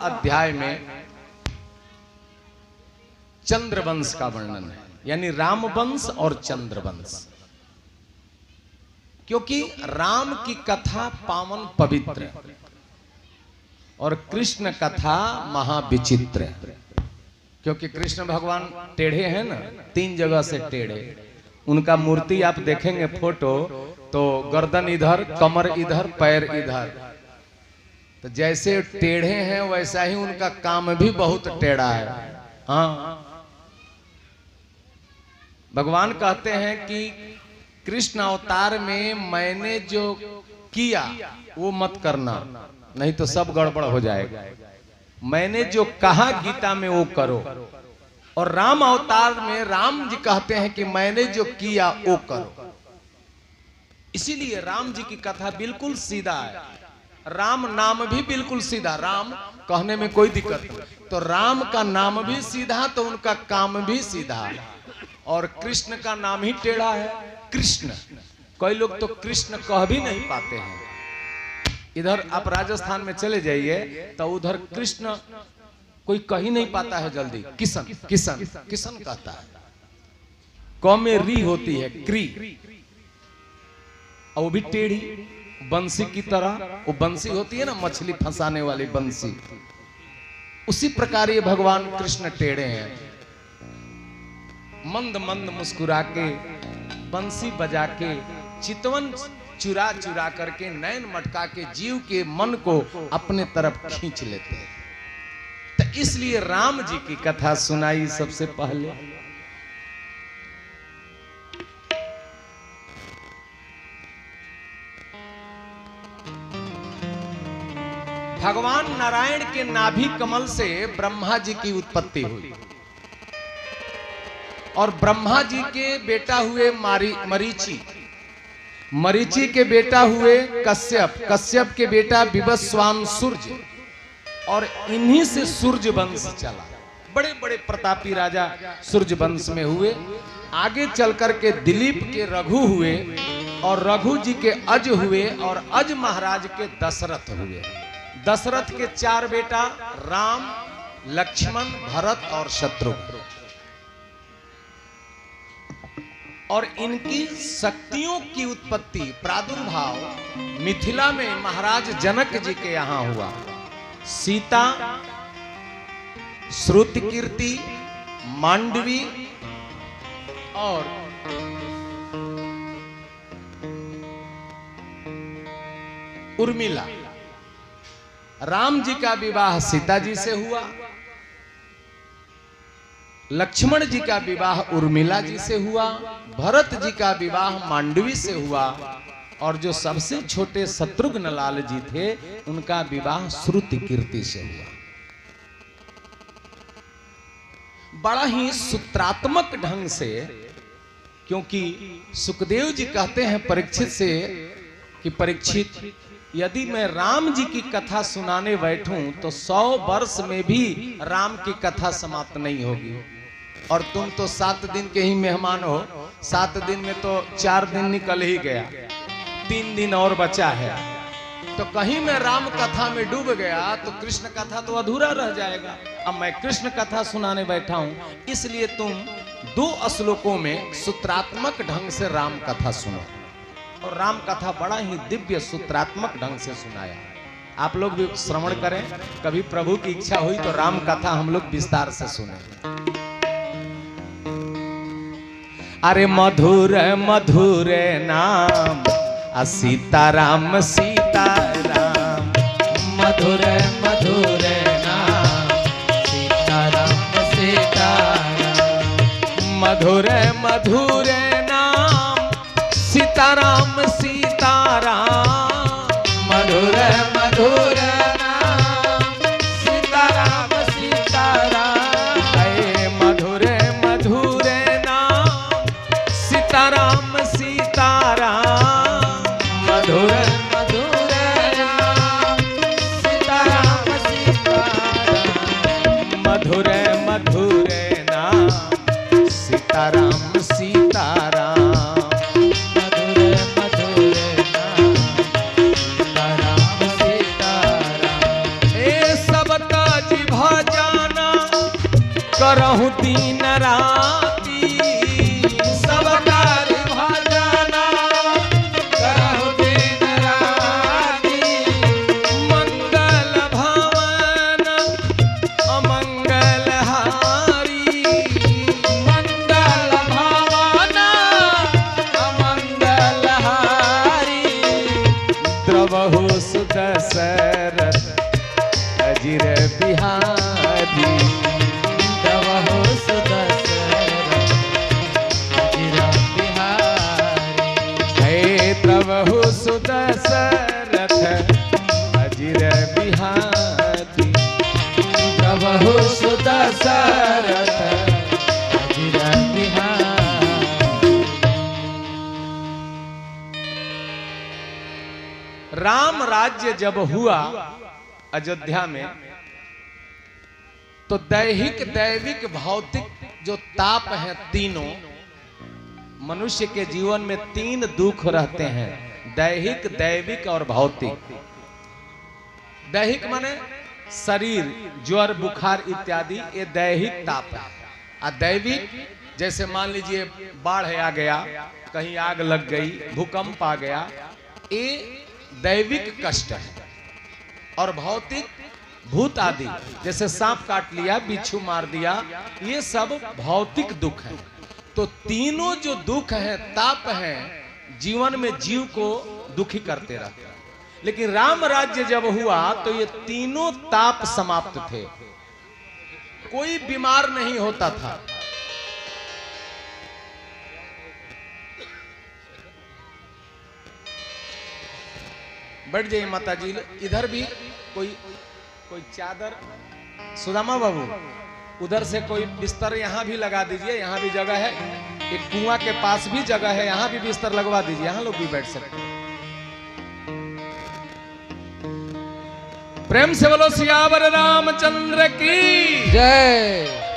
अध्याय में चंद्रवंश का वर्णन है, यानी रामवंश और चंद्रवंश। क्योंकि राम की कथा पावन पवित्र और कृष्ण कथा महाविचित्र। क्योंकि कृष्ण भगवान टेढ़े हैं ना, 3 जगह से टेढ़े। उनका मूर्ति आप देखेंगे फोटो तो गर्दन इधर, कमर इधर, पैर इधर। तो जैसे टेढ़े हैं वैसा ही उनका काम भी बहुत टेढ़ा है। हाँ, भगवान कहते हैं कि कृष्ण अवतार में मैंने जो किया वो मत करना, नहीं तो सब गड़बड़ हो जाएगा। मैंने जो कहा गीता में वो करो। और राम अवतार में राम जी कहते हैं कि मैंने जो किया वो करो। इसीलिए राम जी की कथा बिल्कुल सीधा है। राम नाम भी बिल्कुल सीधा, राम कहने में कोई दिक्कत नहीं। तो राम का नाम भी सीधा तो उनका काम भी सीधा है। और कृष्ण का नाम ही टेढ़ा है, कृष्ण। कई लोग तो कृष्ण कह भी नहीं पाते हैं। इधर आप राजस्थान में चले जाइए तो उधर कृष्ण कोई कह ही नहीं पाता है जल्दी। किशन किशन किशन कहता है। क में री होती है, क्री, और वो भी टेढ़ी बंसी की तरह। वो बंसी होती है ना, मछली फंसाने वाली बंसी। उसी प्रकार ये भगवान कृष्ण टेढ़े हैं। मंद मंद मुस्कुरा के, बंसी बजा के, चितवन चुरा चुरा करके, नैन मटका के जीव के मन को अपने तरफ खींच लेते हैं। तो इसलिए राम जी की कथा सुनाई सबसे पहले। भगवान नारायण के नाभि कमल से ब्रह्मा जी की उत्पत्ति हुई। और ब्रह्मा जी के बेटा हुए मरीचि, मरीचि के बेटा हुए कश्यप, कश्यप के बेटा विवस्वान सूर्य। और इन्हीं से सूर्य वंश चला। बड़े बड़े प्रतापी राजा सूर्य वंश में हुए। आगे चल करके दिलीप के रघु हुए, और रघु जी के अज हुए, और अज महाराज के दशरथ हुए। दशरथ के 4 बेटा, राम, लक्ष्मण, भरत और शत्रुघ्न। और इनकी शक्तियों की उत्पत्ति, प्रादुर्भाव मिथिला में महाराज जनक जी के यहां हुआ। सीता, श्रुतकीर्ति, मांडवी और उर्मिला। राम जी का विवाह सीता जी से हुआ, लक्ष्मण जी का विवाह उर्मिला जी से हुआ, भरत जी का विवाह मांडवी से हुआ, और जो सबसे छोटे शत्रुघ्न लाल जी थे उनका विवाह श्रुतकीर्ति से हुआ। बड़ा ही सूत्रात्मक ढंग से, क्योंकि सुखदेव जी कहते हैं परीक्षित से कि परीक्षित, यदि मैं राम जी की कथा सुनाने बैठूं तो 100 वर्ष में भी राम की कथा समाप्त नहीं होगी। और तुम तो 7 दिन के ही मेहमान हो। 7 दिन में तो 4 दिन निकल ही गया, 3 दिन और बचा है। तो कहीं मैं राम कथा में डूब गया तो कृष्ण कथा तो अधूरा रह जाएगा। अब मैं कृष्ण कथा सुनाने बैठा हूं, इसलिए तुम 2 श्लोकों में सूत्रात्मक ढंग से राम कथा सुनो। और राम कथा बड़ा ही दिव्य सूत्रात्मक ढंग से सुनाया। आप लोग भी श्रवण करें। कभी प्रभु की इच्छा हुई तो राम कथा हम लोग विस्तार से सुने। अरे मधुर मधुर नाम सीताराम सीताराम, मधुर मधुर नाम सीताराम सीताराम, मधुर मधुर नाम सीताराम सीताराम, मधुर मधुर नाम सीताराम सीताराम, मधुर मधुर नाम सीताराम सीताराम, मधुर मधुर नाम सीताराम सीताराम, मधुर मधुर नाम सीताराम सीताराम, मधुर मधुर नाम सीताराम सीताराम। ए सब करहु दिन राती सब कारी भजना करहु दिन राती मंगल भवन अमंगल हारी मंगल भवन अमंगल हारी द्रवहु सुदशरथ अजिर बिहारी द्रवहु सुदशरथ अजिर बिहारी हे द्रवहु सुदशरथ अजिर बिहारी द्रवहु सुदशरथ अजिर बिहारी राम राज्य जब हुआ अयोध्या में तो दैहिक दैविक भौतिक जो ताप है तीनों मनुष्य के जीवन में तीन दुख रहते हैं दैहिक दैविक और भौतिक। दैहिक माने शरीर ज्वर बुखार इत्यादि ये दैहिक ताप है और दैविक जैसे मान लीजिए बाढ़ आ गया कहीं आग लग गई भूकंप आ गया ये दैविक कष्ट है। और भौतिक भूत आदि जैसे सांप काट लिया बिच्छू मार दिया ये सब भौतिक दुख है। तो तीनों जो दुख है ताप है जीवन में जीव को दुखी करते रहते हैं। लेकिन राम राज्य जब हुआ तो ये तीनों ताप समाप्त थे कोई बीमार नहीं होता था। बैठ जाइए माता जी इधर भी कोई चादर सुदामा बाबू उधर से कोई बिस्तर यहाँ भी लगा दीजिए यहाँ भी जगह है एक कुआं के पास भी जगह है यहाँ भी बिस्तर लगवा दीजिए यहाँ लोग भी बैठ सकते हैं। प्रेम से बोलो सियावर रामचंद्र की जय।